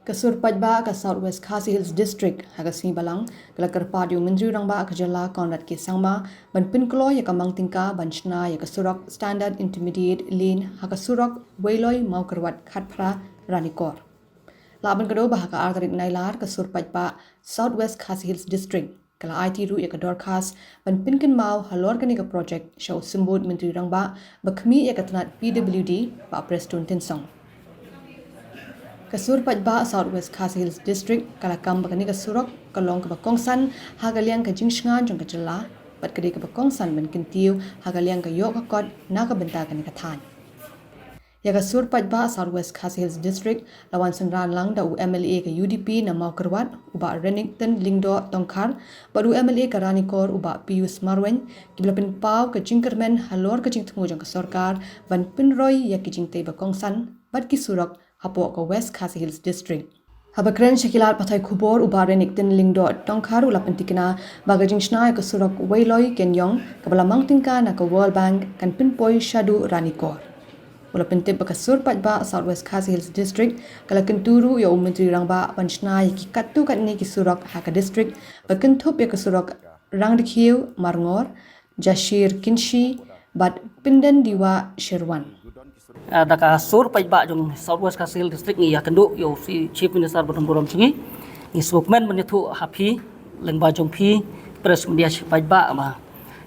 Kasur Pajba ka Southwest Khasi Hills District haga sing balang kala kerpadu menteri rangba ka jala Conrad ke sangma ban pinklo ya kamang tingka banchna ya kasurak standard intermediate lane haga surak wailoi mau kerwat khatphra ranikor laban kado bahaka artarik nailar kasur Pajba Southwest Khasi Hills District kala IT ru ya ka dorkas ban pinkin mau halor kani ka project show simbod menteri rangba bakmi ya katnat PWD pa Preston Tinsong Kasur Pajba Southwest Khasi Hills District kalakam bakani kasurok kalong ka bakongsan hagaliang ka jingsngan jong ka jala pat kadi ka bakongsan ban kintiu hagaliang ka yok ka kod na ka benta kani ka than ya Kasur Pajba Southwest Khasi Hills District lawan sengran lang da UMLA ka UDP na mau kerwat uba Renington Lingdo Tongkhar baru UMLA ka Ranikor uba Pius Marwen kiblapin pau ka jingkermen halor ka jingtmu jong ka sarkar ban pinroy ya ki jingtei bakongsan bat ki surok hapo ka West Khasi Hills District. Habakren Shakilat Pathai Khubor ubare niktin lingdo tongkar ulapan tikina bagajing shnai ka surak wailoi kenyong kabala mangtingka na ka World Bank kan pinpoy shadu ranikor. Ulapan tip ka sur Pajba Southwest Khasi Hills District kala kenturu ya menteri rangba panshnai ki katu kat ni ki surak haka district bakentup ya ka surak rangdikhiu marngor Jashir Kinshi bat pinden diwa Sherwan. Daka sur Pajba jong Southwest Khasi Hills District ni ya kenduk yo si Chief Minister Borom Sungi ni spokesman menyetu hapi lengba jong pi press media Pajba ma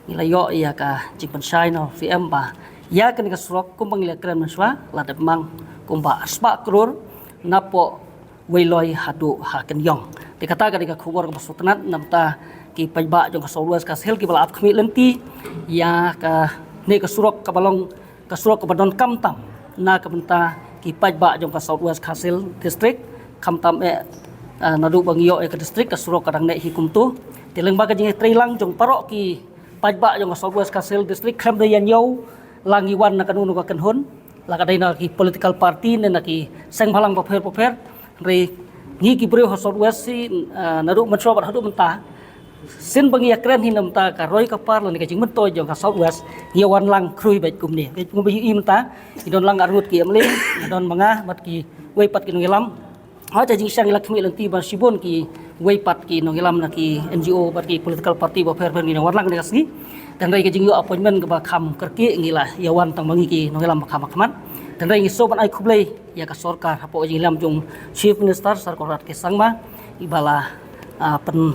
ni layo ya ka jingpan shai no CM ba ya kan ka surok kum bangila kran manswa la de mang kum ba asba kror napo wailoi hadu ha ken yong dikata ka dika khubor ka sutanat namta ki Pajba jong Southwest Khasi Hills ki bala apkhmi lenti ya ka ne ka surok ka balong kasurok kabadon kamtam na kabenta ki Pajba jong ka Southwest Khasi Hills District kamtam nadu bangyo ka district kasurok kadang ne hikum tu tileng ba ka jing trilang jong parok ki Pajba jong ka Southwest Khasi Hills District kham de yan yo langiwan na kanunu ka kanhon la kadai na ki political party ne na ki seng phalang poper re ni ki breu Southwest si nadu manso ba hadu menta sin bangi akren hinam ta ka roi ka par lan ka jing mentoy jong ka Southwest yawan lang krui bai kum ni ke ngum bi im ta idon lang arut ki amle idon manga bat ki wei pat ki ngilam ha ja jing sang lakmi lan ti bar sibon ki wei pat ki ngilam na ki NGO bat ki political party ba fer ni war lang ni kasni dan rai ka jing yo appointment ka ba kham kerki ngila yawan tang bangi ki ngilam kham kham dan rai ngi so ban ai khublei ya ka sarkar hapo jing lam jong Chief Minister sarkorat ke sangma ibala pen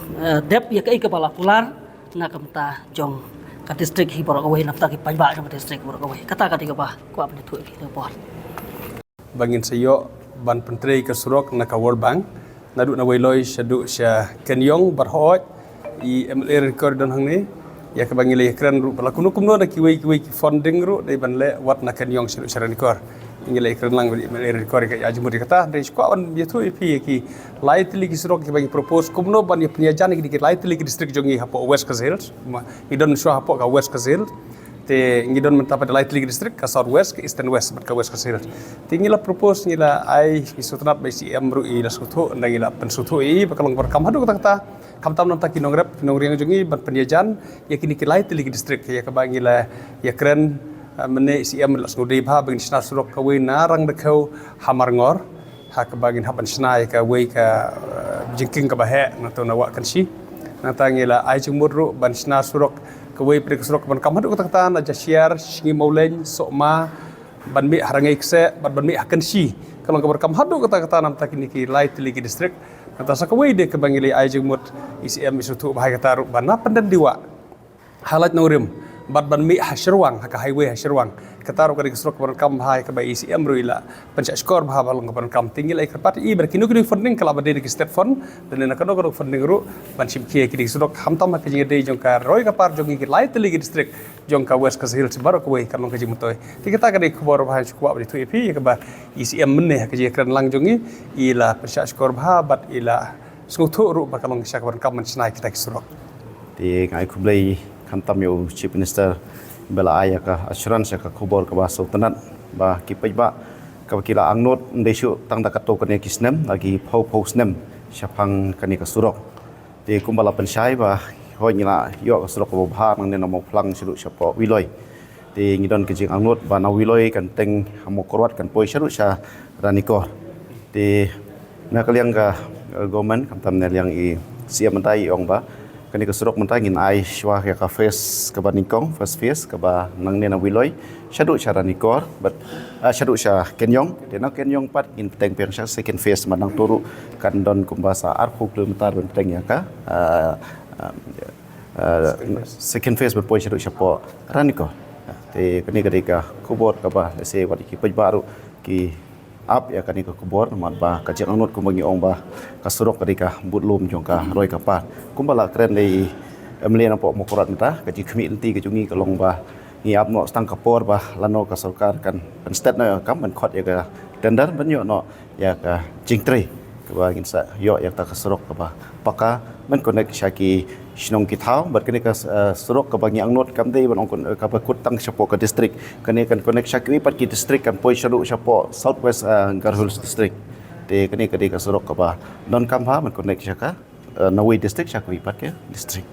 dep ya kai kepala pular na kamta jong ka district hi borok away napta ki Pajba jong district borok away kata kati ka ba ko apne thu ki report bangin sayo ban pentri ka surok na ka World Bank nadu na wailoi shadu sha kenyong barhoj I MLA record don hangni ya ka bangile kran ru pala kunu kumno na ki wei funding ru dai ban le wat na kenyong shadu sharakor ingile kran lang MLA record ka ajmur kata dai ko on biatu ipi ki lightly ki surok ki bagi propose kumno ban ya penyajan ki lightly ki district jongi hapo West Khasi Hills idon sho hapo ka West Khasi Hills te ngidon mentapa de lightly district ka Southwest ka Eastern West bat ka West Khasi Hills tingila propose ngila ai isutnat bai si amru ila suthu ngila pensuthu bakalong berkam hadu kata kamtam nam taki nongrep nongriang jongi ban penyajan ya kini ki lightly district ya ka bangila ya kren mene si am las ngudi ba bang sna surok ka we narang de kau hamar ngor ha ka bagin hapan sna ka we ka jingking ka bahe na to na wa kan si na tangila ai jumuru ban sna surok ka we pre surok ban kam hadu kata na jasiar singi mauleng sokma ban mi harangai kse ban mi akan si kalau ka berkam hadu kata nam takini ki lightly district kata sa ka we de ka bangili ai jumut ICM isutu bahaya kata ban na pandan diwa halat norim bat ban mi hasirwang haka highway hasirwang kataro ka distrok berkam hai ka bai ICM ruila penca skor bah balong ka berkam tinggal ai kerpat I berkinu kini funding kala bade di state fund dan na kano kano funding ru ban sim ki distrok hamtam ka jinga dei jong ka roi ka par jong ki light ligi district jong ka West Khasi Hills baro ka we kanong ka jimutoy tikata ka di khobor bah ku abdi tu epi ka ba ICM menne ka ji kran lang jongi ila penca skor bah bat ila snguthu ru ba kanong syak berkam man snai kita kisrok ti ngai khublei kamtam yo Chief Minister bela aya ka assurance ka khobor ka ba sultanat ba ki Pajba ka kila angnot ndesu tang da kato kane kisnem lagi phau snem syapang kani ka surok ti kumbala pensai ba hoyna yo ka surok ba bha nang ne mo phlang silu syapo wiloi ti ngidon ki jing angnot ba na wiloi kan teng hamo korwat kan poi syaru sya ranikor ti na kaliang ka government kam tam ne liang i siam mentai ong ba kani ka surok mentai ngin ai shwa ka face ka ba nikong first face ka ba nang ne na wiloi shadu cara nikor but shadu sha kenyong de na kenyong pat in teng peng sha second face manang turu kan don kumbasa arku kilometer ben teng ya ka second phase berpoi shadu shapo raniko te kani kadika kubor ka ba se wat ki baru ki up ya kani ka kubor mat ba ka jeng anut kumbangi ong ba ka surok kadika butlum jong ka roi ka pa kumbala kren dei emlian po mokorat mata ka ji khmi inti ka jungi ka long ba ni up no stang kapor ba lano ka sarkar kan instead na kam man khot ya ka tender banyo no ya ka jingtri ka ba insa yo ya ta ka surok ka ba paka men connect syaki Sinong kitau berkini ke suruk ke bagi angnot kam dei ban ongkon ka kut tang sapo ke distrik kini kan connect syaki pat ki distrik kan poi sharu sapo southwest Garhul district de kini ke suruk ke ba non kam ha man connect syaka Nawai district syaki pat ke distrik